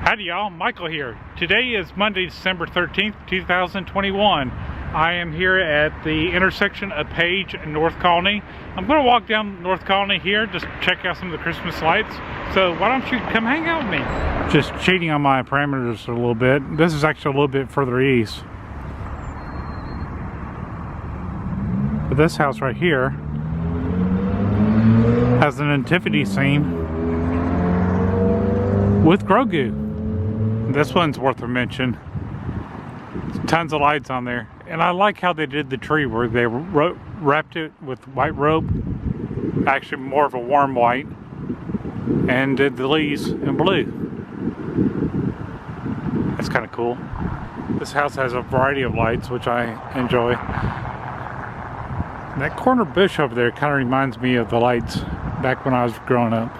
Howdy y'all, Michael here. Today is Monday, December 13th, 2021. I am here at the intersection of Page and North Colony. I'm going to walk down North Colony here, just check out some of the Christmas lights. So why don't you come hang out with me? Just cheating on my parameters a little bit. This is actually a little bit further east. But this house right here has a nativity scene with Grogu. This one's worth a mention. Tons of lights on there. And I like how they did the tree where they wrapped it with white rope. Actually more of a warm white. And did the leaves in blue. That's kind of cool. This house has a variety of lights, which I enjoy. And that corner bush over there kind of reminds me of the lights back when I was growing up.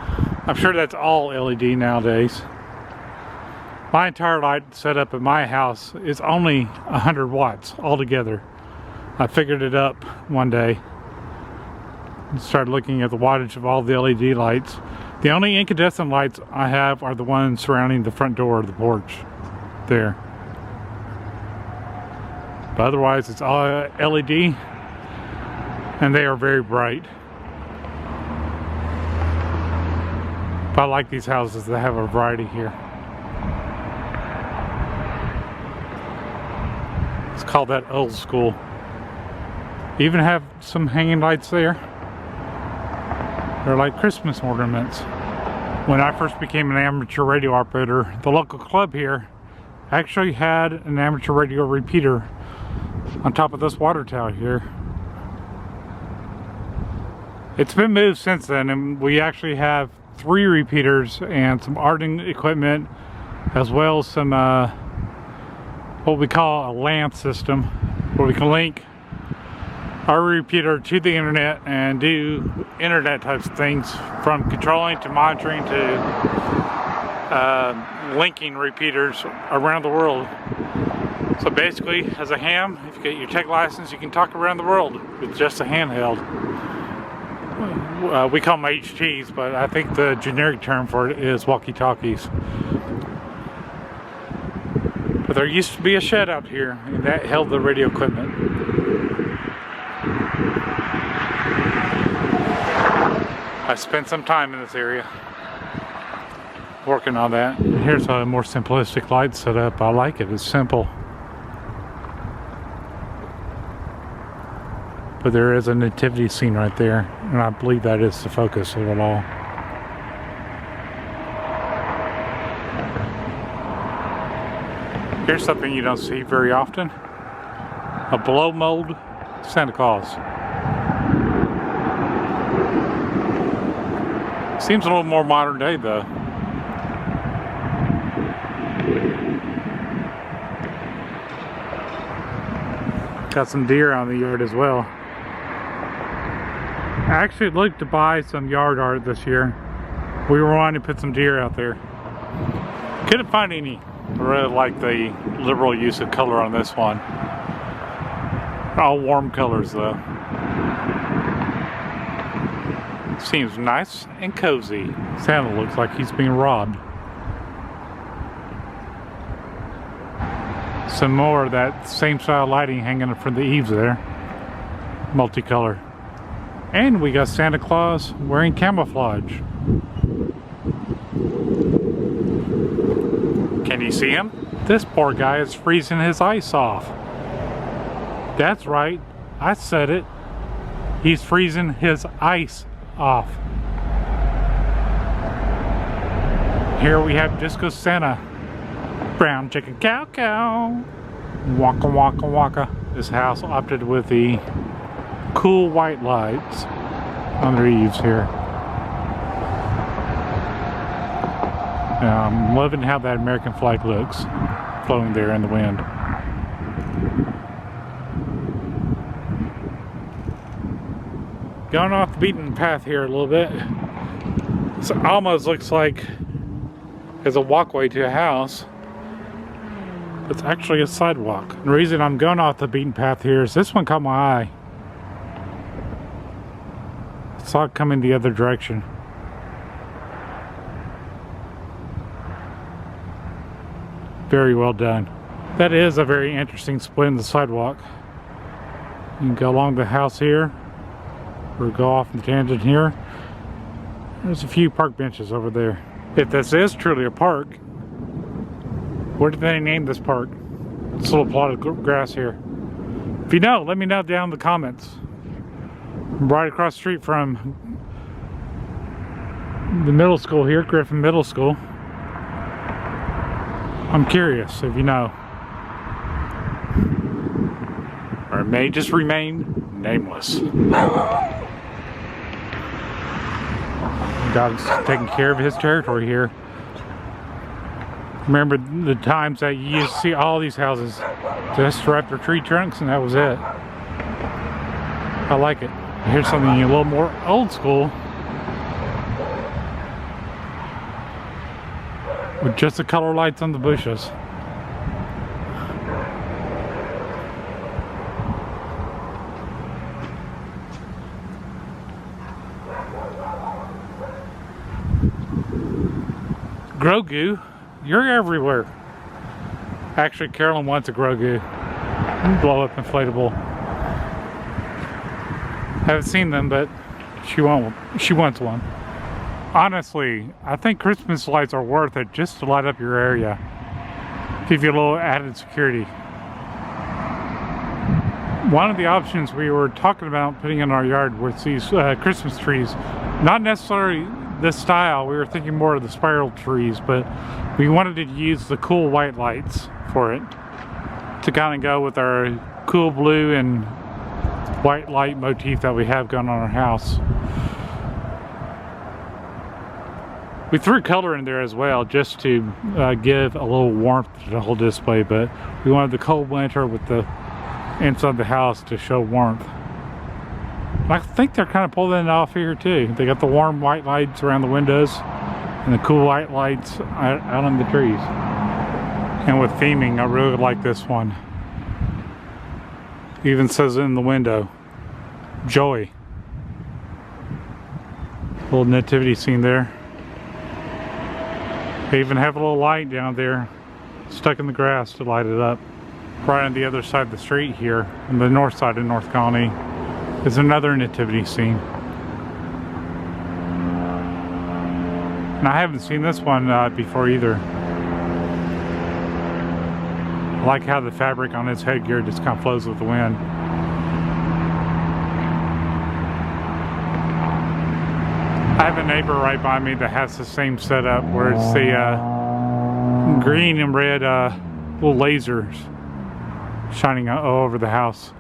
I'm sure that's all LED nowadays. My entire light setup at my house is only 100 watts altogether. I figured it up one day and started looking at the wattage of all the LED lights. The only incandescent lights I have are the ones surrounding the front door of the porch there. But otherwise it's all LED and they are very bright. But I like these houses that have a variety here. Let's call that old school. Even have some hanging lights there. They're like Christmas ornaments. When I first became an amateur radio operator, the local club here actually had an amateur radio repeater on top of this water tower here. It's been moved since then, and we actually have 3 repeaters and some arting equipment, as well as some what we call a LAN system, where we can link our repeater to the internet and do internet types of things, from controlling to monitoring to linking repeaters around the world. So basically, as a ham, if you get your tech license, you can talk around the world with just a handheld. We call them HTs, but I think the generic term for it is walkie-talkies. But there used to be a shed out here, and that held the radio equipment. I spent some time in this area working on that. Here's a more simplistic light setup. I like it. It's simple. But there is a nativity scene right there, and I believe that is the focus of it all. Here's something you don't see very often. A blow mold Santa Claus. Seems a little more modern day though. Got some deer on the yard as well. I actually looked to buy some yard art this year. We were wanting to put some deer out there. Couldn't find any. I really like the liberal use of color on this one. All warm colors though. Seems nice and cozy. Santa looks like he's being robbed. Some more of that same style lighting hanging from the eaves there. Multicolor. And we got Santa Claus wearing camouflage. Can you see him? This poor guy is freezing his ice off. That's right, I said it. He's freezing his ice off. Here we have Disco Santa. Brown chicken cow cow. Waka waka waka. This house opted with the cool white lights on their eaves here. I'm loving how that American flag looks floating there in the wind. Going off the beaten path here a little bit. This almost looks like there's a walkway to a house. It's actually a sidewalk. The reason I'm going off the beaten path here is this one caught my eye. I saw it coming the other direction. Very well done. That is a very interesting split in the sidewalk. You can go along the house here, or go off the tangent here. There's a few park benches over there. If this is truly a park, what did they name this park? This little plot of grass here. If you know, let me know down in the comments. I'm right across the street from the middle school here, Griffin Middle School. I'm curious if you know. Or it may just remain nameless. God's taking care of his territory here. Remember the times that you used to see all these houses just wrap their tree trunks and that was it. I like it. Here's something a little more old school. With just the color lights on the bushes. Grogu, you're everywhere. Actually, Carolyn wants a Grogu. Blow up inflatable. Haven't seen them, but she wants one. Honestly, I think Christmas lights are worth it just to light up your area. Give you a little added security. One of the options we were talking about putting in our yard was these Christmas trees. Not necessarily this style, we were thinking more of the spiral trees, but we wanted to use the cool white lights for it to kind of go with our cool blue and white light motif that we have going on our house. We threw color in there as well just to give a little warmth to the whole display, but we wanted the cold winter with the inside the house to show warmth. I think they're kind of pulling it off here too. They got the warm white lights around the windows and the cool white lights out on the trees. And with theming, I really like this one. It even says in the window, Joy. Little nativity scene there. They even have a little light down there stuck in the grass to light it up. Right on the other side of the street here, on the north side of North Colony, is another nativity scene. And I haven't seen this one before either. I like how the fabric on its headgear just kind of flows with the wind. I have a neighbor right by me that has the same setup where it's the green and red little lasers shining all over the house.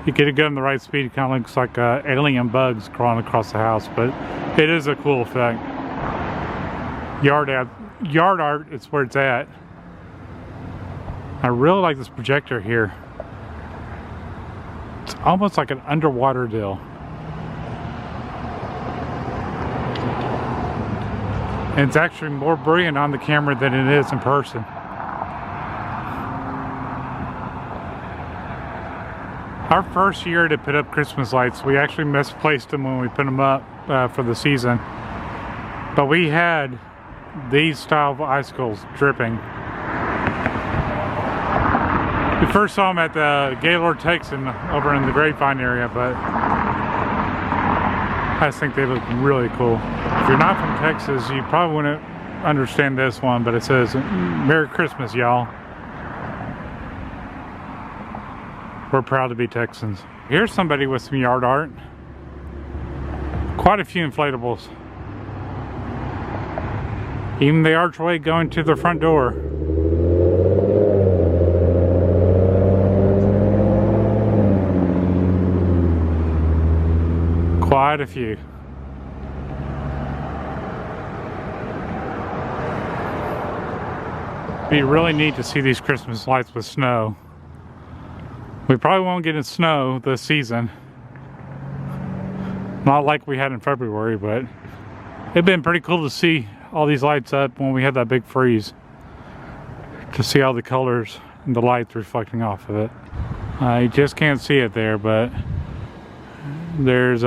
You get it good in the right speed, it kind of looks like alien bugs crawling across the house, but it is a cool effect. Yard art is where it's at. I really like this projector here. It's almost like an underwater deal. And it's actually more brilliant on the camera than it is in person. Our first year to put up Christmas lights, we actually misplaced them when we put them up for the season. But we had these style of icicles dripping. We first saw them at the Gaylord Texan over in the Grapevine area, but I just think they look really cool. If you're not from Texas, you probably wouldn't understand this one, but it says, "Merry Christmas, y'all. We're proud to be Texans." Here's somebody with some yard art. Quite a few inflatables. Even the archway going to the front door. Quite a few. It'd be really neat to see these Christmas lights with snow. We probably won't get in snow this season. Not like we had in February, but it'd been pretty cool to see all these lights up when we had that big freeze. To see all the colors and the lights reflecting off of it. You just can't see it there, but there's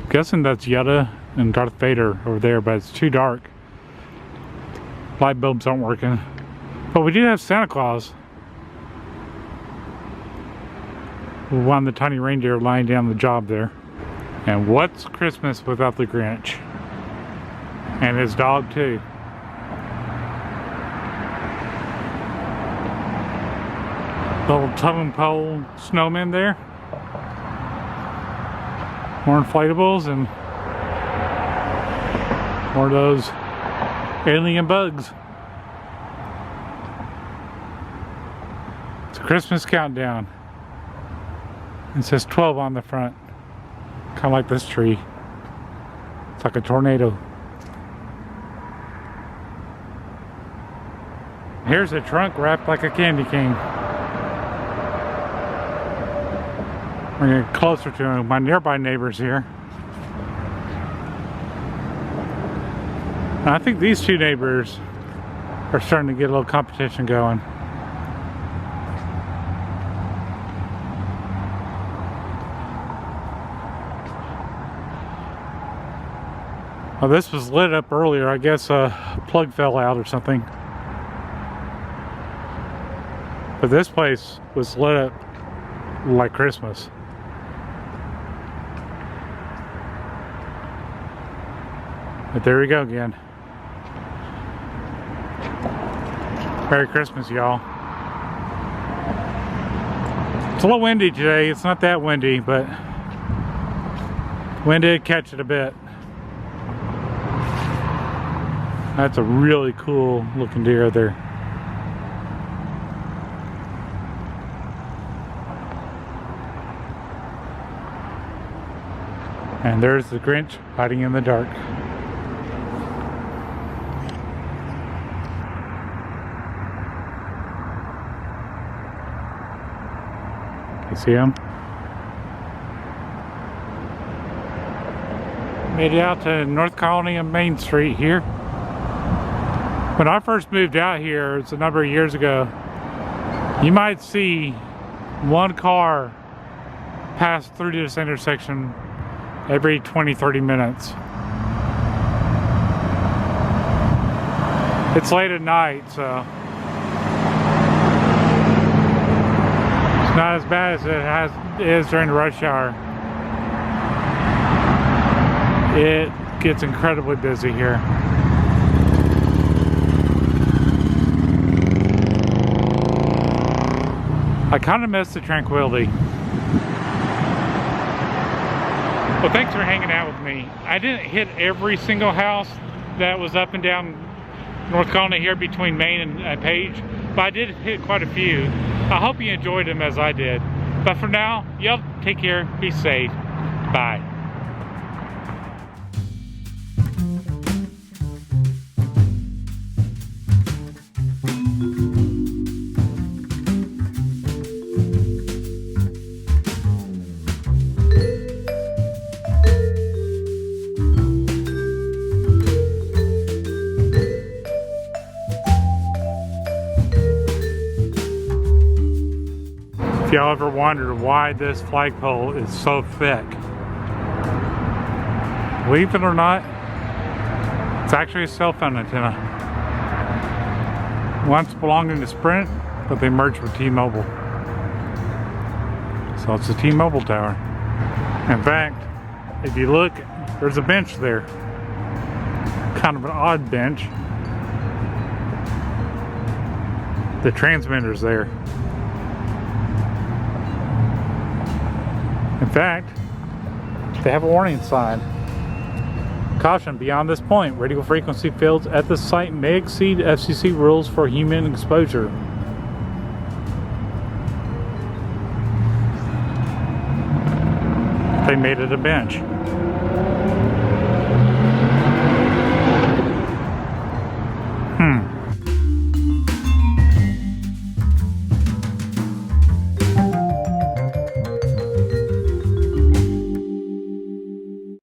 guessing that's Yoda and Darth Vader over there, but it's too dark. Light bulbs aren't working. But we do have Santa Claus. One of the tiny reindeer lying down the job there. And what's Christmas without the Grinch? And his dog too. Little totem pole snowmen there. More inflatables and more of those alien bugs. It's a Christmas countdown. It says 12 on the front. Kind of like this tree. It's like a tornado. Here's a trunk wrapped like a candy cane. We're gonna get closer to my nearby neighbors here. And I think these two neighbors are starting to get a little competition going. Well, this was lit up earlier. I guess a plug fell out or something. But this place was lit up like Christmas. But there we go again. Merry Christmas, y'all. It's a little windy today. It's not that windy, but wind did catch it a bit. That's a really cool looking deer there. And there's the Grinch hiding in the dark. You see him? Made it out to North Colony and Main Street here. When I first moved out here, it's a number of years ago, you might see one car pass through this intersection every 20-30 minutes. It's late at night, so it's not as bad as it is during the rush hour. It gets incredibly busy here. I kind of miss the tranquility. Well, thanks for hanging out with me. I didn't hit every single house that was up and down North Colony here between Main and Page, but I did hit quite a few. I hope you enjoyed them as I did. But for now, y'all take care, be safe, bye. If y'all ever wondered why this flagpole is so thick, believe it or not, it's actually a cell phone antenna. Once belonging to Sprint, but they merged with T-Mobile. So it's a T-Mobile tower. In fact, if you look, there's a bench there. Kind of an odd bench. The transmitter's there. In fact, they have a warning sign. Caution, beyond this point, radio frequency fields at the site may exceed FCC rules for human exposure. They made it a bench.